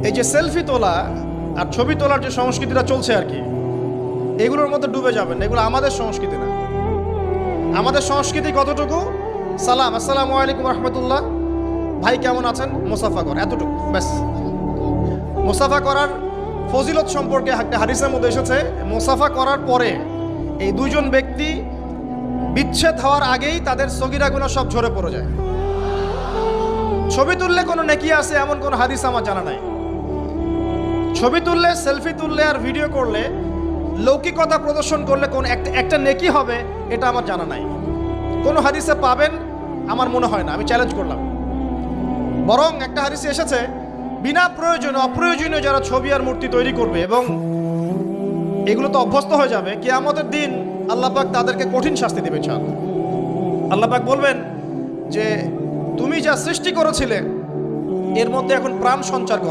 এই যে সেলফি তোলা আর ছবি তোলার যে সংস্কৃতিটা চলছে আর কি, এগুলোর মধ্যে ডুবে যাবেন। এগুলো আমাদের সংস্কৃতি না। আমাদের সংস্কৃতি কতটুকু? সালাম, আসসালামু আলাইকুম রহমতুল্লাহ, ভাই কেমন আছেন, মুসাফা কর, এতটুকু ব্যাস। মুসাফা করার ফজিলত সম্পর্কে একটা হাদিসের মধ্যে এসেছে, মুসাফা করার পরে এই দুইজন ব্যক্তি বিচ্ছেদ হওয়ার আগেই তাদের সগীরা গুনাহ সব ঝরে পড়ে যায়। ছবি তুললে কোনো নেকি আছে এমন কোনো হাদিস আমার জানা নাই। ছবি তুললে, সেলফি তুললে আর ভিডিও করলে, লৌকিকতা প্রদর্শন করলে কোন একটা নেকি হবে এটা আমার জানা নাই। কোনো হাদিসে পাবেন আমার মনে হয় না, আমি চ্যালেঞ্জ করলাম। বরং একটা হাদিসে এসেছে বিনা প্রয়োজনে অপ্রয়োজনীয় যারা ছবি আর মূর্তি তৈরি করবে এবং এগুলো তো অভ্যস্ত হয়ে যাবে, কিয়ামতের দিন আল্লাহ পাক তাদেরকে কঠিন শাস্তি দেবে। ইনশাআল্লাহ আল্লাহ পাক বলবেন যে তুমি যা সৃষ্টি করেছিলে এর মধ্যে এখন প্রাণ সঞ্চার করো।